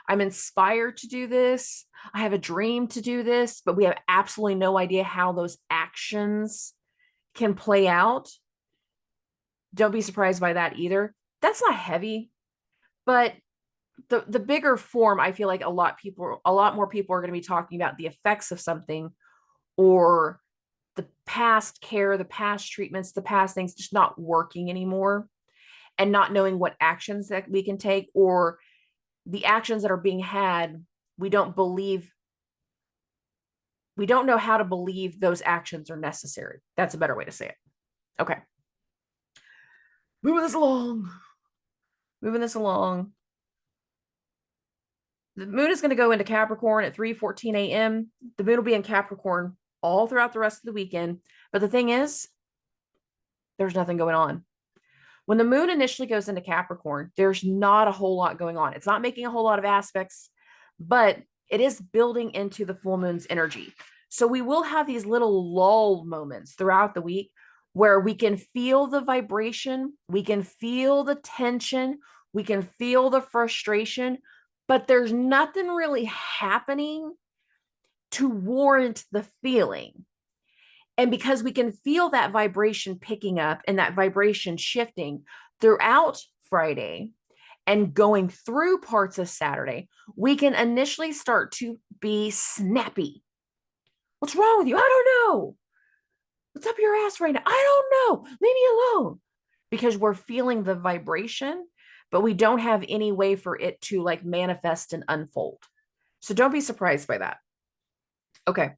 I'm inspired to do this. I have a dream to do this, but we have absolutely no idea how those actions can play out. Don't be surprised by that either. That's not heavy, but the bigger form, I feel like a lot more people are going to be talking about the effects of something, or the past care, the past treatments, the past things just not working anymore, and not knowing what actions that we can take, or the actions that are being had, we don't know how to believe those actions are necessary. That's a better way to say it. Okay. Moving this along. The moon is going to go into Capricorn at 3:14 a.m. The moon will be in Capricorn all throughout the rest of the weekend. But the thing is, there's nothing going on. When the moon initially goes into Capricorn, there's not a whole lot going on. It's not making a whole lot of aspects, but it is building into the full moon's energy. So we will have these little lull moments throughout the week where we can feel the vibration, we can feel the tension, we can feel the frustration, but there's nothing really happening to warrant the feeling. And because we can feel that vibration picking up and that vibration shifting throughout Friday and going through parts of Saturday, we can initially start to be snappy. What's wrong with you? I don't know. What's up your ass right now? I don't know. Leave me alone. Because we're feeling the vibration, but we don't have any way for it to like manifest and unfold. So don't be surprised by that. Okay.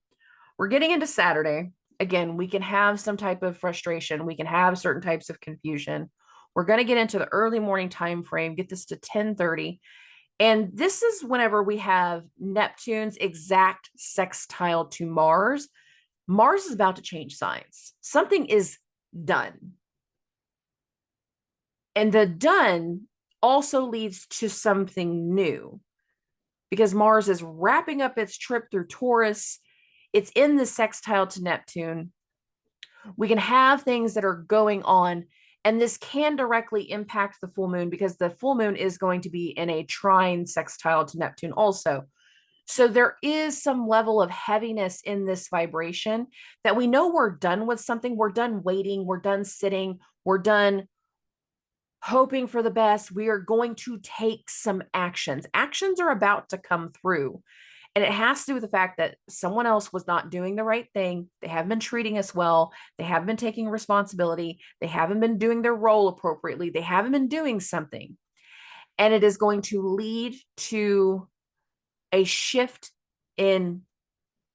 We're getting into Saturday. Again, we can have some type of frustration. We can have certain types of confusion. We're going to get into the early morning time frame, get this to 10:30. And this is whenever we have Neptune's exact sextile to Mars. Mars is about to change signs. Something is done. And the done also leads to something new, because Mars is wrapping up its trip through Taurus. It's in the sextile to Neptune. We can have things that are going on, and this can directly impact the full moon because the full moon is going to be in a trine sextile to Neptune also. So there is some level of heaviness in this vibration that we know we're done with something. We're done waiting. We're done sitting. We're done hoping for the best. We are going to take some actions. Actions are about to come through. And it has to do with the fact that someone else was not doing the right thing. They haven't been treating us well. They haven't been taking responsibility. They haven't been doing their role appropriately. They haven't been doing something. And it is going to lead to a shift in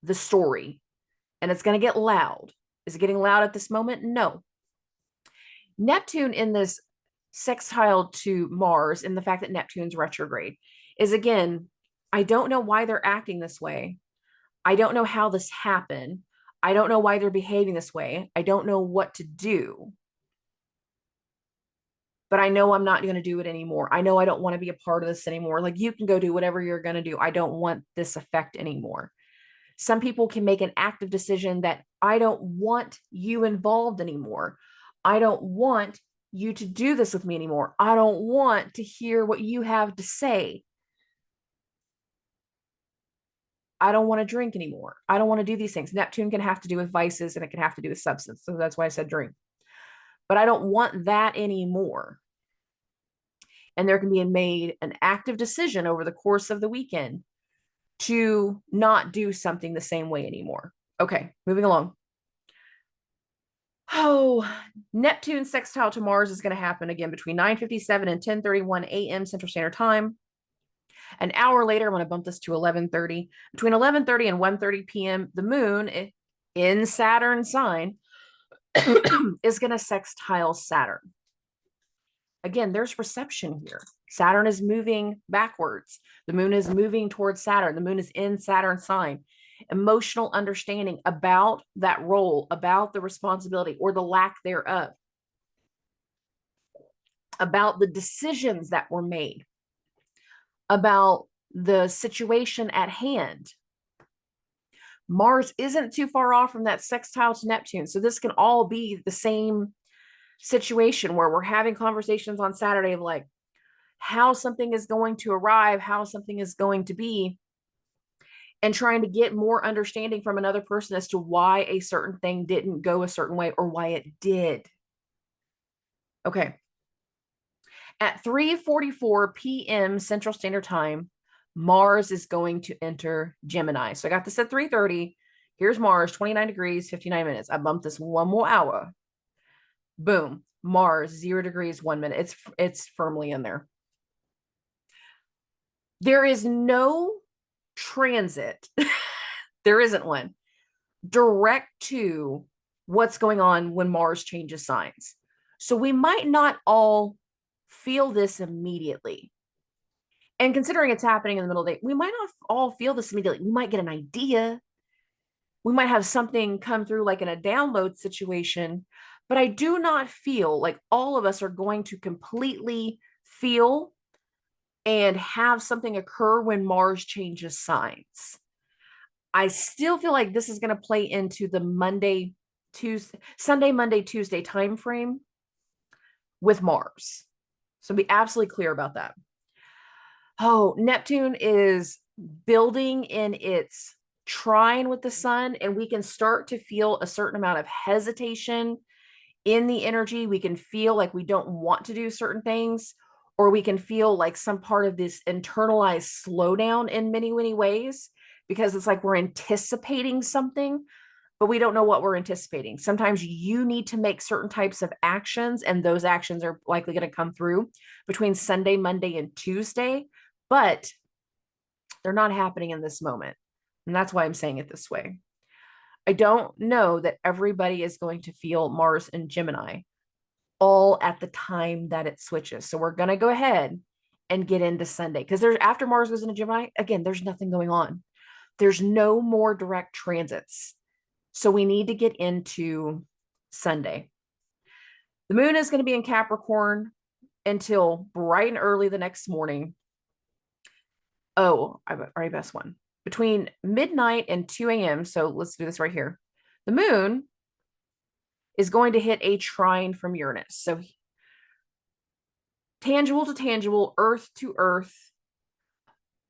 the story. And it's going to get loud. Is it getting loud at this moment? No. Neptune in this sextile to Mars, and the fact that Neptune's retrograde, is again, I don't know why they're acting this way. I don't know how this happened. I don't know why they're behaving this way. I don't know what to do. But I know I'm not going to do it anymore. I know I don't want to be a part of this anymore. Like, you can go do whatever you're going to do. I don't want this effect anymore. Some people can make an active decision that I don't want you involved anymore. I don't want you to do this with me anymore. I don't want to hear what you have to say. I don't want to drink anymore. I don't want to do these things. Neptune can have to do with vices, and it can have to do with substance. So that's why I said drink. But I don't want that anymore. And there can be made an active decision over the course of the weekend to not do something the same way anymore. Okay, moving along. Oh, Neptune sextile to Mars is going to happen again between 9:57 and 10:31 a.m. Central Standard Time. An hour later, I'm going to bump this to 11:30. Between 11:30 and 1:30 p.m., the moon in Saturn sign is going to sextile Saturn. Again, there's reception here. Saturn is moving backwards. The moon is moving towards Saturn. The moon is in Saturn sign. Emotional understanding about that role, about the responsibility or the lack thereof, about the decisions that were made, about the situation at hand. Mars isn't too far off from that sextile to Neptune. So this can all be the same situation where we're having conversations on Saturday of like how something is going to arrive, how something is going to be, and trying to get more understanding from another person as to why a certain thing didn't go a certain way or why it did. Okay. At 3:44 p.m. Central Standard Time, Mars is going to enter Gemini. So I got this at 3:30. Here's Mars, 29 degrees, 59 minutes. I bumped this one more hour. Boom. Mars, 0 degrees, 1 minute. It's firmly in there. There is no transit. There isn't one direct to what's going on when Mars changes signs. So we might not all feel this immediately. And considering it's happening in the middle of the day, we might not all feel this immediately. We might get an idea. We might have something come through like in a download situation, but I do not feel like all of us are going to completely feel and have something occur when Mars changes signs. I still feel like this is going to play into the Sunday, Monday, Tuesday time frame with Mars. So be absolutely clear about that. Oh, Neptune is building in its trine with the sun, and we can start to feel a certain amount of hesitation in the energy. We can feel like we don't want to do certain things, or we can feel like some part of this internalized slowdown in many, many ways, because it's like we're anticipating something, but we don't know what we're anticipating. Sometimes you need to make certain types of actions, and those actions are likely going to come through between Sunday, Monday, and Tuesday, but they're not happening in this moment. And that's why I'm saying it this way. I don't know that everybody is going to feel Mars in Gemini all at the time that it switches. So we're going to go ahead and get into Sunday, because there's, after Mars goes into Gemini, again, there's nothing going on. There's no more direct transits. So we need to get into Sunday. The moon is going to be in Capricorn until bright and early the next morning. Oh, I already best one. Between midnight and 2 a.m. So let's do this right here. The moon is going to hit a trine from Uranus. So tangible to tangible, earth to earth,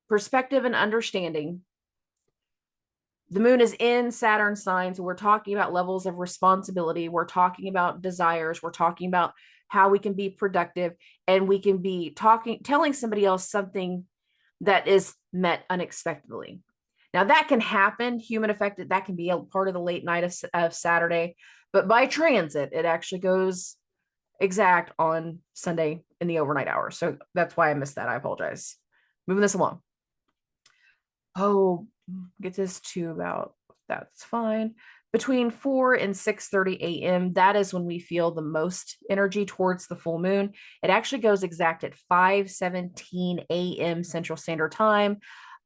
perspective and understanding. The moon is in Saturn signs. We're talking about levels of responsibility. We're talking about desires. We're talking about how we can be productive, and we can be telling somebody else something that is met unexpectedly. Now that can happen, human affected, that can be a part of the late night of Saturday, but by transit, it actually goes exact on Sunday in the overnight hours. So that's why I missed that. I apologize. Moving this along. Oh, get this to about, that's fine. Between 4 and 6:30 a.m., that is when we feel the most energy towards the full moon. It actually goes exact at 5:17 a.m. Central Standard Time.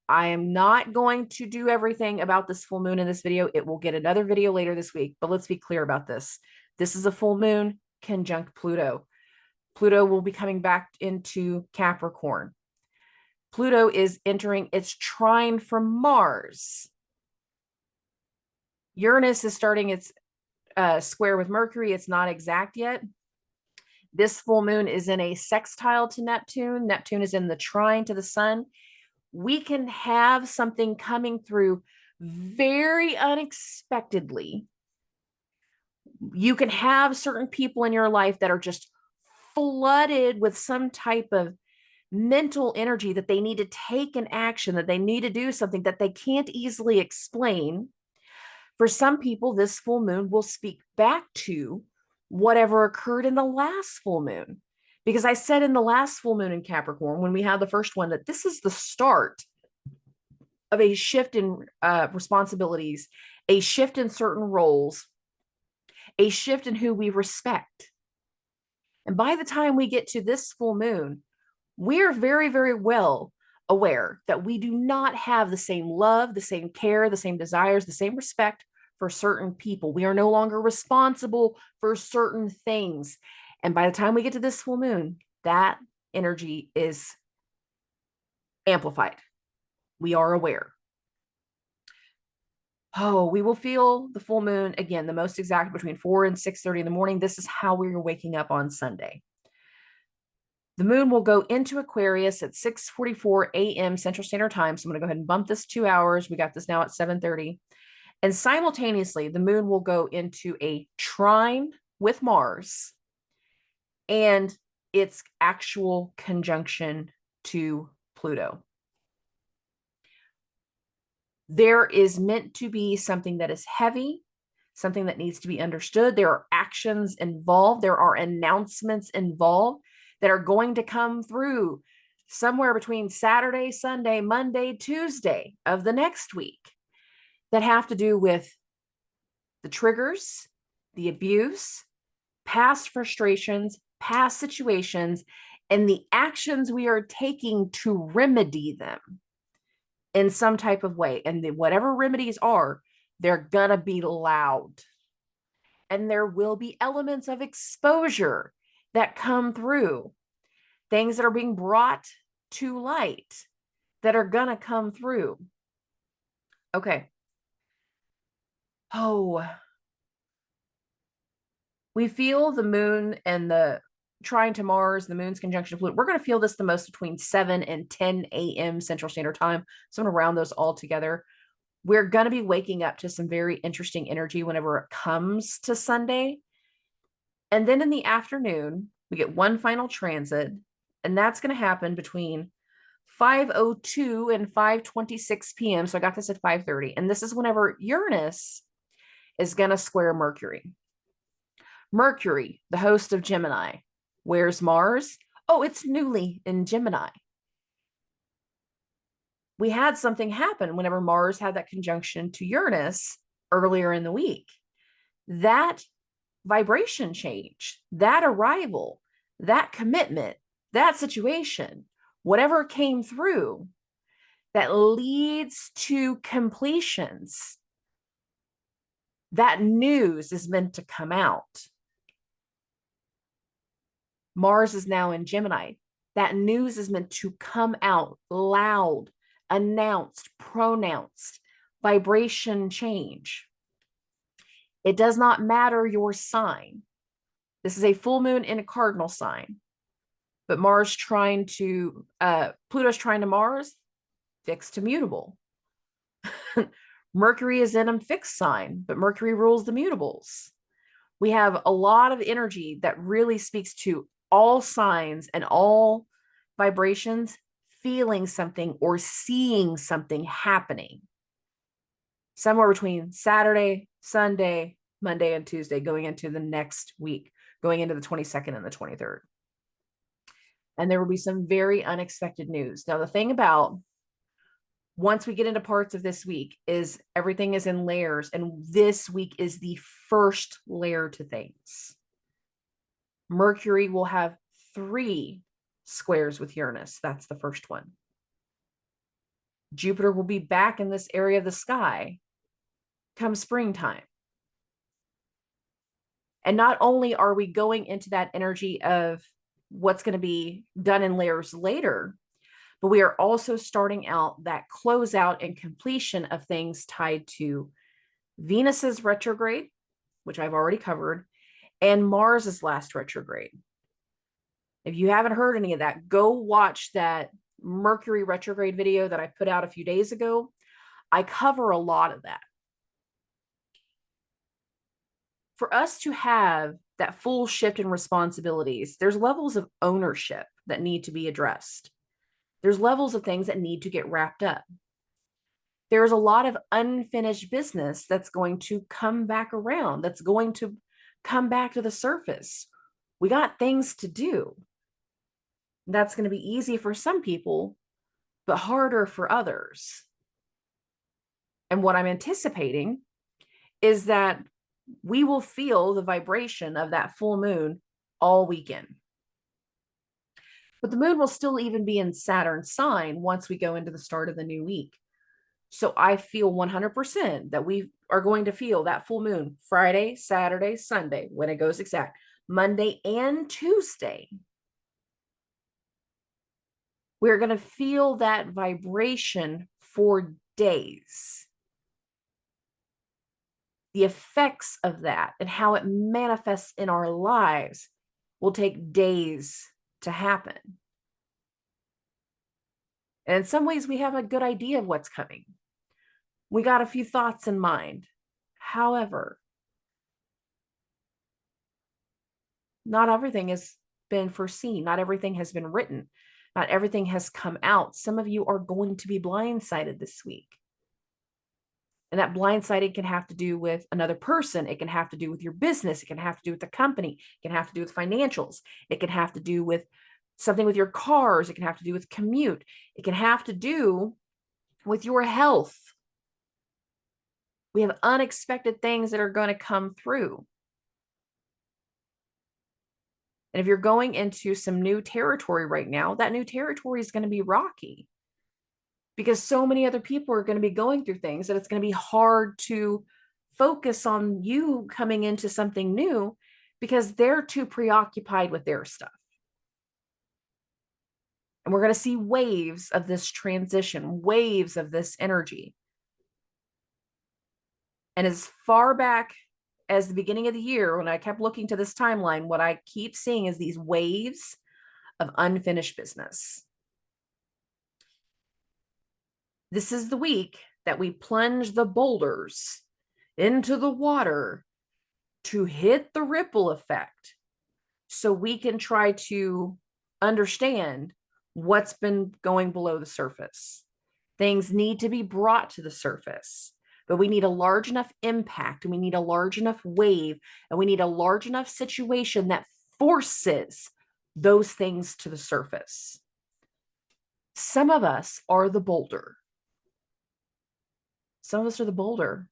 I am not going to do everything about this full moon in this video. It will get another video later this week, but let's be clear about this. This is a full moon conjunct Pluto. Pluto will be coming back into Capricorn. Pluto is entering its trine from Mars. Uranus is starting its square with Mercury. It's not exact yet. This full moon is in a sextile to Neptune. Neptune is in the trine to the sun. We can have something coming through very unexpectedly. You can have certain people in your life that are just flooded with some type of mental energy that they need to take an action, that they need to do something that they can't easily explain. For some people, this full moon will speak back to whatever occurred in the last full moon. Because I said in the last full moon in Capricorn, when we had the first one, that this is the start of a shift in responsibilities, a shift in certain roles, a shift in who we respect. And by the time we get to this full moon, we're very, very well aware that we do not have the same love, the same care, the same desires, the same respect for certain people. We are no longer responsible for certain things. And by the time we get to this full moon, that energy is amplified. We are aware. Oh, we will feel the full moon again, the most exact between 4 and 6:30 in the morning. This is how we're waking up on Sunday. The moon will go into Aquarius at 6:44 a.m. Central Standard Time. So I'm going to go ahead and bump this 2 hours. We got this now at 7:30. And simultaneously, the moon will go into a trine with Mars. And its actual conjunction to Pluto. There is meant to be something that is heavy, something that needs to be understood. There are actions involved. There are announcements involved that are going to come through somewhere between Saturday, Sunday, Monday, Tuesday of the next week that have to do with the triggers, the abuse, past frustrations, past situations, and the actions we are taking to remedy them in some type of way. And whatever remedies are, they're gonna be loud. And there will be elements of exposure that come through, things that are being brought to light that are gonna come through. Okay. Oh, we feel the moon and the trine to Mars, the moon's conjunction to Pluto. We're going to feel this the most between 7 and 10 a.m. Central Standard Time. So I'm going to round those all together. We're going to be waking up to some very interesting energy whenever it comes to Sunday. And then in the afternoon, we get one final transit, and that's going to happen between 5:02 and 5:26 p.m. So I got this at 5:30. And this is whenever Uranus is going to square Mercury. Mercury, the host of Gemini. Where's Mars? Oh, it's newly in Gemini. We had something happen whenever Mars had that conjunction to Uranus earlier in the week. That vibration change, that arrival, that commitment, that situation, whatever came through that leads to completions, that news is meant to come out. Mars is now in Gemini. That news is meant to come out loud, announced, pronounced, vibration change. It does not matter your sign. This is a full moon in a cardinal sign, but Pluto's trying to Mars, fixed to mutable. Mercury is in a fixed sign, but Mercury rules the mutables. We have a lot of energy that really speaks to all signs and all vibrations feeling something or seeing something happening somewhere between Saturday, Sunday, Monday, and Tuesday, going into the next week, going into the 22nd and the 23rd. And there will be some very unexpected news. Now, the thing about once we get into parts of this week is everything is in layers, and this week is the first layer to things. Mercury will have 3 squares with Uranus. That's the first one. Jupiter will be back in this area of the sky come springtime. And not only are we going into that energy of what's going to be done in layers later, but we are also starting out that closeout and completion of things tied to Venus's retrograde, which I've already covered, and Mars's last retrograde. If you haven't heard any of that, go watch that Mercury retrograde video that I put out a few days ago. I cover a lot of that. For us to have that full shift in responsibilities, there's levels of ownership that need to be addressed. There's levels of things that need to get wrapped up. There's a lot of unfinished business that's going to come back around, that's going to come back to the surface. We got things to do. That's going to be easy for some people, but harder for others. And what I'm anticipating is that we will feel the vibration of that full moon all weekend. But the moon will still even be in Saturn's sign once we go into the start of the new week. So I feel 100% that we are going to feel that full moon Friday, Saturday, Sunday, when it goes exact, Monday and Tuesday. We're going to feel that vibration for days. The effects of that and how it manifests in our lives will take days to happen. And in some ways, we have a good idea of what's coming. We got a few thoughts in mind. However, not everything is been foreseen. Not everything has been written. Not everything has come out. Some of you are going to be blindsided this week. And that blindsided can have to do with another person. It can have to do with your business. It can have to do with the company. It can have to do with financials. It can have to do with something with your cars. It can have to do with commute. It can have to do with your health. We have unexpected things that are going to come through. And if you're going into some new territory right now, that new territory is going to be rocky because so many other people are going to be going through things that it's going to be hard to focus on you coming into something new because they're too preoccupied with their stuff. And we're going to see waves of this transition, waves of this energy. And as far back as the beginning of the year, when I kept looking to this timeline, what I keep seeing is these waves of unfinished business. This is the week that we plunge the boulders into the water to hit the ripple effect so we can try to understand what's been going below the surface. Things need to be brought to the surface, but we need a large enough impact, and we need a large enough wave, and we need a large enough situation that forces those things to the surface. Some of us are the boulder. Some of us are the boulder.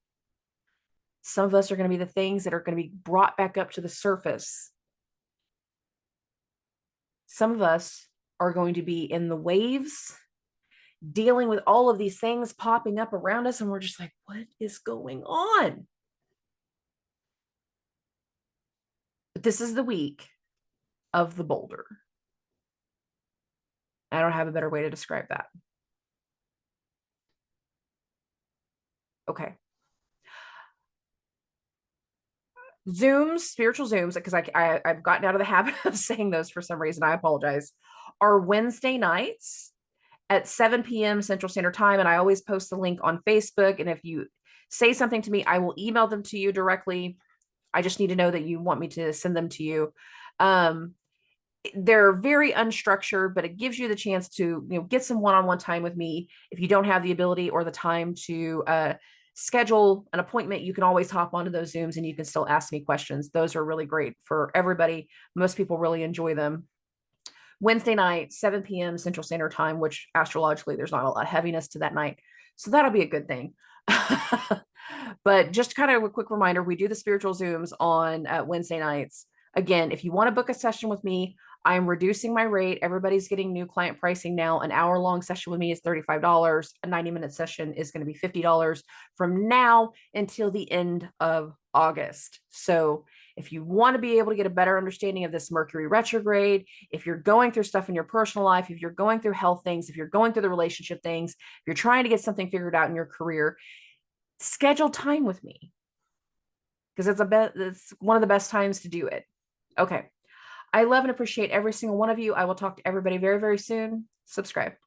Some of us are going to be the things that are going to be brought back up to the surface. Some of us are going to be in the waves, dealing with all of these things popping up around us, and we're just like, what is going on? But this is the week of the boulder. I don't have a better way to describe that. Okay. Zooms, spiritual Zooms, because I've gotten out of the habit of saying those for some reason. I apologize. Are Wednesday nights at 7 p.m. Central Standard Time. And I always post the link on Facebook. And if you say something to me, I will email them to you directly. I just need to know that you want me to send them to you. They're very unstructured, but it gives you the chance to, get some one-on-one time with me. If you don't have the ability or the time to schedule an appointment, you can always hop onto those Zooms and you can still ask me questions. Those are really great for everybody. Most people really enjoy them. Wednesday night, 7 p.m. Central Standard Time, which astrologically, there's not a lot of heaviness to that night. So that'll be a good thing. But just kind of a quick reminder, we do the spiritual Zooms on Wednesday nights. Again, if you want to book a session with me, I'm reducing my rate. Everybody's getting new client pricing now. An hour-long session with me is $35. A 90-minute session is going to be $50 from now until the end of August. So if you want to be able to get a better understanding of this Mercury retrograde, if you're going through stuff in your personal life, if you're going through health things, if you're going through the relationship things, if you're trying to get something figured out in your career, schedule time with me because it's one of the best times to do it. Okay. I love and appreciate every single one of you. I will talk to everybody very, very soon. Subscribe.